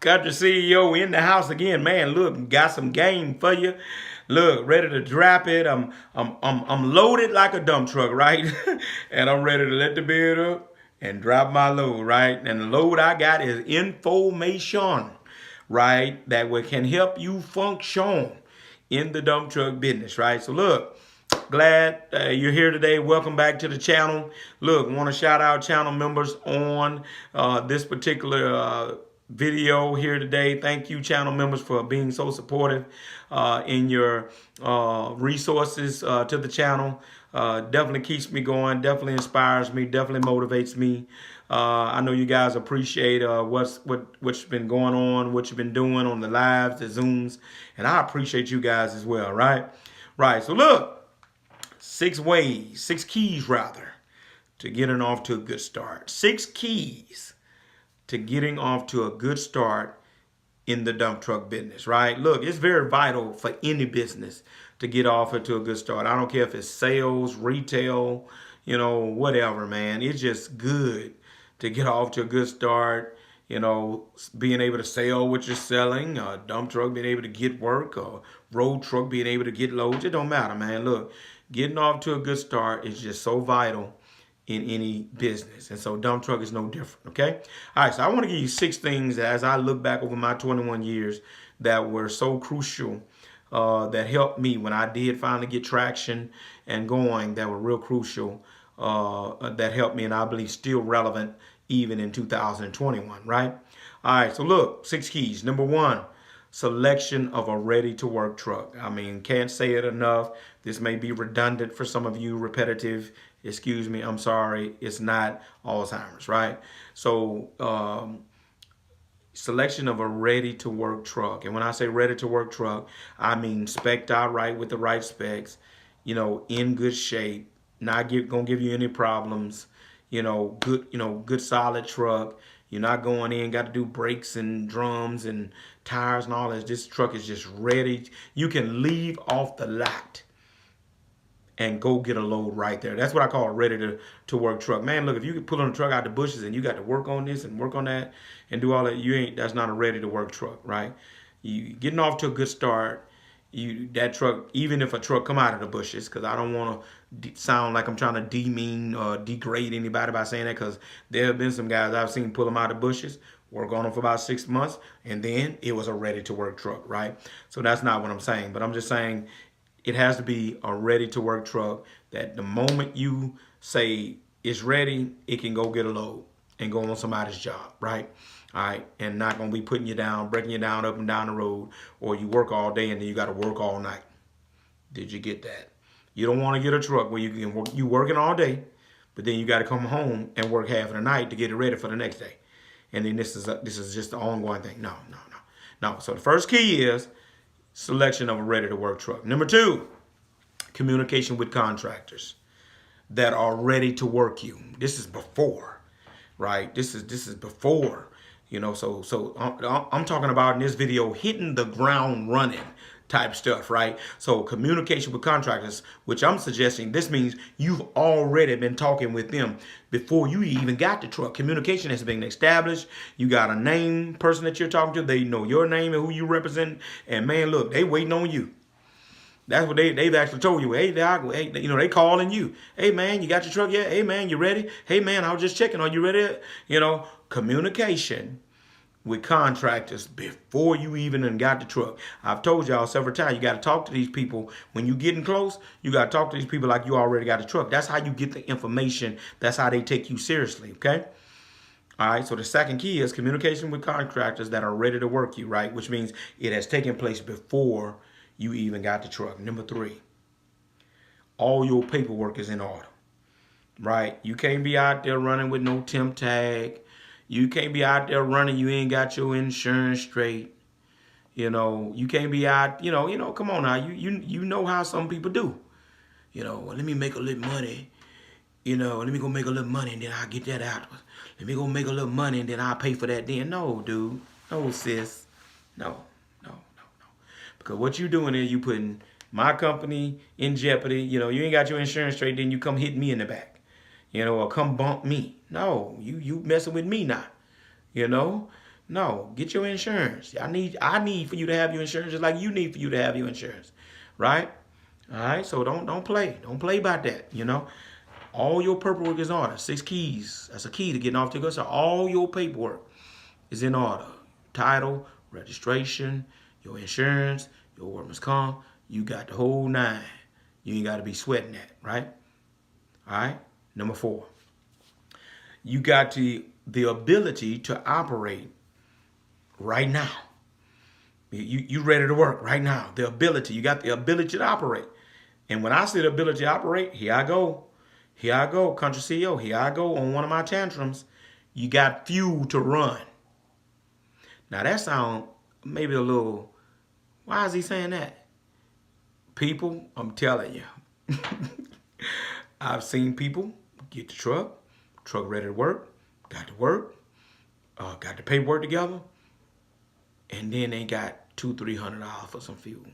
Country CEO in the house again, man. Look, got some game for you. Look, ready to drop it. I'm loaded like a dump truck, right? And I'm ready to let the bed up and drop my load, right? And the load I got is information, right? That can help you function in the dump truck business, right? So look, glad you're here today. Welcome back to the channel. Look, want to shout out channel members on this particular video here today. Thank you, channel members, for being so supportive in your resources to the channel. Definitely keeps me going, definitely inspires me, definitely motivates me. I know you guys appreciate what's been going on, what you've been doing on the lives, the Zooms, and I appreciate you guys as well, right? Right, so look, 6 keys rather, to getting off to a good start. 6 keys to getting off to a good start in the dump truck business, right? Look, it's very vital for any business to get off to a good start. I don't care if it's sales, retail, whatever, man. It's just good to get off to a good start. Being able to sell what you're selling, a dump truck being able to get work, a road truck being able to get loads. It don't matter, man. Look, getting off to a good start is just so vital in any business. And so dump truck is no different, okay? All right, so I want to give you 6 things that, as I look back over my 21 years, that were so crucial, that helped me when I did finally get traction and going, that were real crucial, that helped me, and I believe still relevant even in 2021, right? All right, so look, 6 keys. Number 1, selection of a ready-to-work truck. I mean, can't say it enough. This may be redundant for some of you, repetitive. Excuse me, I'm sorry. It's not Alzheimer's, right? So selection of a ready-to-work truck. And when I say ready-to-work truck, I mean spec'd out right with the right specs, in good shape, not gonna give you any problems, good solid truck. You're not going in, got to do brakes and drums and tires and all that. This truck is just ready. You can leave off the lot and go get a load right there. That's what I call a ready to work truck. Man, look, if you can pull on a truck out the bushes and you got to work on this and work on that and do all that, that's not a ready to work truck, right? You getting off to a good start. That truck, even if a truck come out of the bushes, because I don't want to sound like I'm trying to demean or degrade anybody by saying that, because there have been some guys I've seen pull them out of bushes, work on them for about 6 months, and then it was a ready to work truck, right? So that's not what I'm saying, but I'm just saying it has to be a ready to work truck that the moment you say it's ready, it can go get a load and go on somebody's job, right? All right, and not gonna be putting you down, breaking you down up and down the road, or you work all day and then you got to work all night. Did you get that? You don't want to get a truck where you can work, you working all day, but then you got to come home and work half of the night to get it ready for the next day, and then this is just the ongoing thing. No. So the first key is selection of a ready to work truck. Number 2, communication with contractors that are ready to work you. This is before, right? This is before. So I'm talking about in this video hitting the ground running type stuff, right? So communication with contractors, which I'm suggesting, this means you've already been talking with them before you even got the truck. Communication has been established. You got a name, person that you're talking to. They know your name and who you represent. And man, look, they waiting on you. That's what they've actually told you. Hey, they calling you. Hey, man, you got your truck yet? Hey, man, you ready? Hey, man, I was just checking. Are you ready? Communication with contractors before you even got the truck. I've told y'all several times, you got to talk to these people. When you getting close, you got to talk to these people like you already got a truck. That's how you get the information. That's how they take you seriously, okay? All right, so the second key is communication with contractors that are ready to work you, right? Which means it has taken place before you even got the truck. Number 3, all your paperwork is in order, right? You can't be out there running with no temp tag. You can't be out there running, you ain't got your insurance straight. You can't be out, come on now. You know how some people do. Well, let me make a little money. Let me go make a little money and then I'll get that out. Let me go make a little money and then I'll pay for that then. No, dude. No, sis. No. Because what you doing is you putting my company in jeopardy. You ain't got your insurance straight, then you come hit me in the back. Or come bump me. No, you messing with me now. No, get your insurance. I need for you to have your insurance just like you need for you to have your insurance. Right? All right, so don't play. Don't play about that, you know. All your paperwork is in order. 6 keys. That's a key to getting off to go. So all your paperwork is in order. Title, registration, your insurance, your workman's comp. You got the whole 9. You ain't got to be sweating that, right? All right. Number 4. You got the ability to operate right now. You ready to work right now. The ability. You got the ability to operate. And when I say the ability to operate, here I go. Here I go, country CEO. Here I go on one of my tantrums. You got fuel to run. Now that sounds maybe a little, why is he saying that? People, I'm telling you. I've seen people get the truck ready to work, got the paperwork together, and then they got $200-300 for some fuel.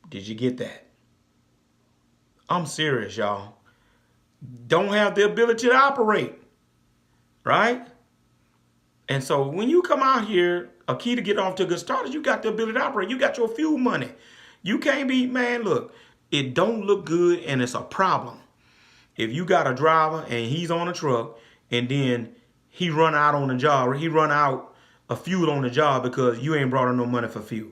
Did you get that? I'm serious, y'all. Don't have the ability to operate, right? And so when you come out here, a key to get off to a good start is you got the ability to operate. You got your fuel money. You can't be, man, look, it don't look good and it's a problem. If you got a driver and he's on a truck and then he run out on the job, or he run out of fuel on the job because you ain't brought him no money for fuel.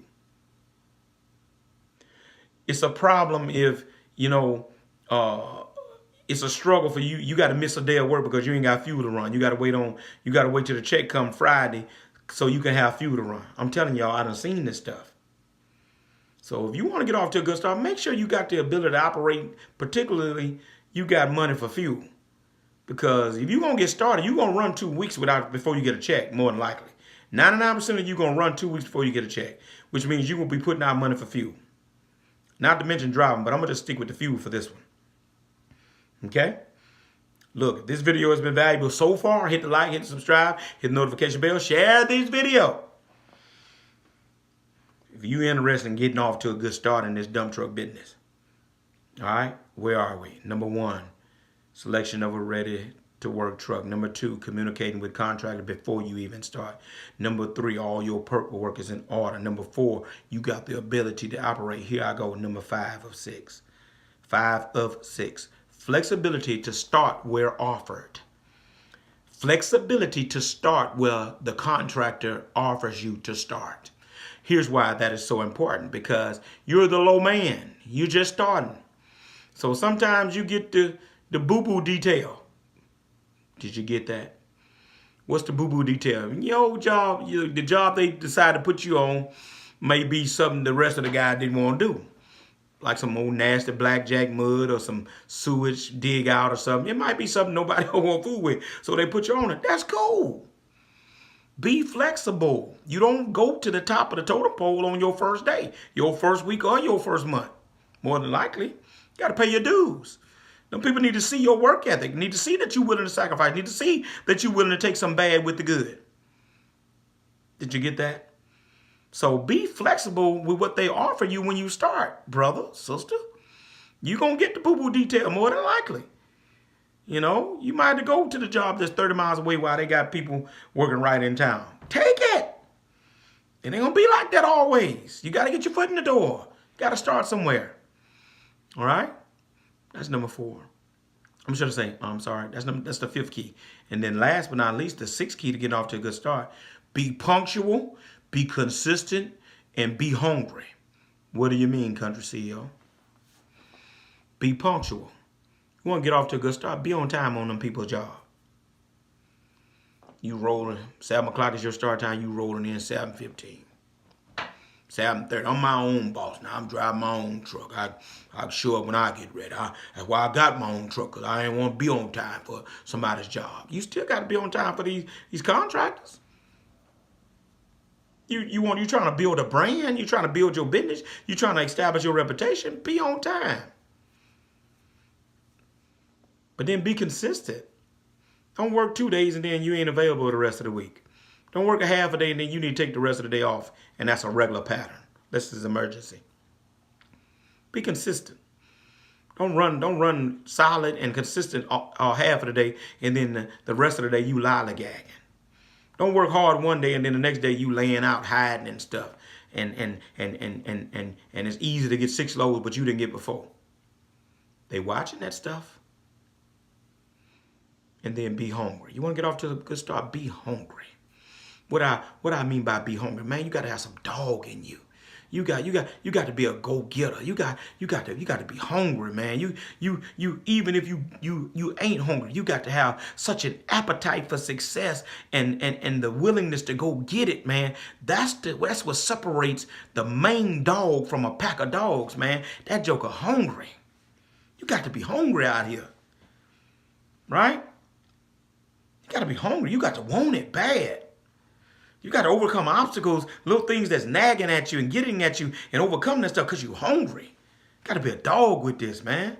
It's a problem if, it's a struggle for you. You got to miss a day of work because you ain't got fuel to run. You got to wait till the check come Friday so you can have fuel to run. I'm telling y'all, I done seen this stuff. So if you want to get off to a good start, make sure you got the ability to operate, particularly you got money for fuel. Because if you're going to get started, you're going to run 2 weeks before you get a check, more than likely. 99% of you going to run 2 weeks before you get a check, which means you're going to be putting out money for fuel. Not to mention driving, but I'm going to just stick with the fuel for this one. Okay? Look, if this video has been valuable so far, hit the like, hit the subscribe, hit the notification bell, share this video. If you're interested in getting off to a good start in this dump truck business. All right? Where are we? Number 1, selection of a ready-to-work truck. Number 2, communicating with contractor before you even start. Number 3, all your paperwork is in order. Number 4, you got the ability to operate. Here I go, number 5 of 6. 5 of 6. Flexibility to start where offered. Flexibility to start where the contractor offers you to start. Here's why that is so important, because you're the low man. You're just starting. So sometimes you get the boo-boo detail. Did you get that? What's the boo-boo detail? Your job, the job they decide to put you on may be something the rest of the guy didn't want to do. Like some old nasty blackjack mud or some sewage dig out or something. It might be something nobody want food with. So they put you on it. That's cool. Be flexible. You don't go to the top of the totem pole on your first day, your first week, or your first month. More than likely, you got to pay your dues. Them people need to see your work ethic. Need to see that you're willing to sacrifice. Need to see that you're willing to take some bad with the good. Did you get that? So be flexible with what they offer you when you start, brother, sister. You're going to get the boo-boo detail more than likely. You might have to go to the job that's 30 miles away while they got people working right in town. Take it. It ain't going to be like that always. You got to get your foot in the door. You got to start somewhere. All right? That's number 4. I'm sure to say, I'm sorry. That's the 5th key. And then last but not least, the 6th key to get off to a good start. Be punctual, be consistent, and be hungry. What do you mean, country CEO? Be punctual. You want to get off to a good start, be on time on them people's job. You rolling, 7 o'clock is your start time, you rolling in 7:15. 7:30. I'm my own boss now. I'm driving my own truck. I show up when I get ready. That's why I got my own truck, because I ain't want to be on time for somebody's job. You still got to be on time for these contractors. You trying to build a brand. You trying to build your business. You trying to establish your reputation. Be on time. But then be consistent. Don't work 2 days and then you ain't available the rest of the week. Don't work a half a day and then you need to take the rest of the day off. And that's a regular pattern. This is emergency. Be consistent. Don't run solid and consistent all half of the day and then the rest of the day you lollygagging. Don't work hard one day and then the next day you laying out hiding and stuff. And it's easy to get 6 loads, but you didn't get before. They watching that stuff. And then be hungry. You want to get off to a good start? Be hungry. What I mean by be hungry, man, you got to have some dog in you. You got to be a go-getter. You got to be hungry, man. You even if you ain't hungry, you got to have such an appetite for success and the willingness to go get it, man. That's what separates the main dog from a pack of dogs, man. That joker hungry. You got to be hungry out here. Right? You got to be hungry. You got to want it bad. You got to overcome obstacles, little things that's nagging at you and getting at you and overcome that stuff because you're hungry. Got to be a dog with this, man.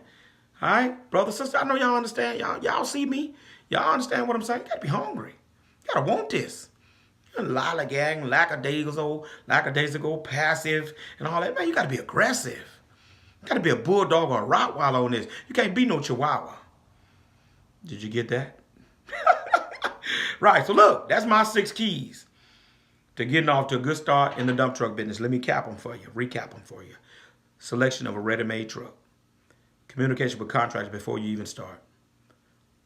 All right? Brother, sister, I know y'all understand. Y'all see me? Y'all understand what I'm saying? You got to be hungry. You got to want this. You're lollygagging, lackadaisical, passive, and all that. Man, you got to be aggressive. You got to be a bulldog or a Rottweiler on this. You can't be no Chihuahua. Did you get that? Right, so look, that's my 6 keys to getting off to a good start in the dump truck business. Let me recap them for you. Selection of a ready-made truck. Communication with contractors before you even start.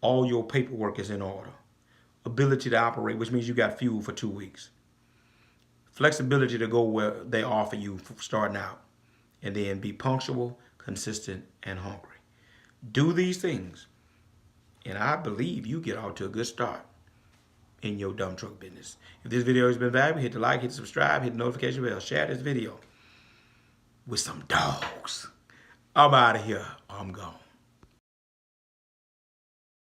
All your paperwork is in order. Ability to operate, which means you got fuel for 2 weeks. Flexibility to go where they offer you for starting out. And then be punctual, consistent, and hungry. Do these things, and I believe you get off to a good start in your dump truck business. If this video has been valuable, hit the like, hit the subscribe, hit the notification bell, share this video with some dogs. I'm out of here. I'm gone.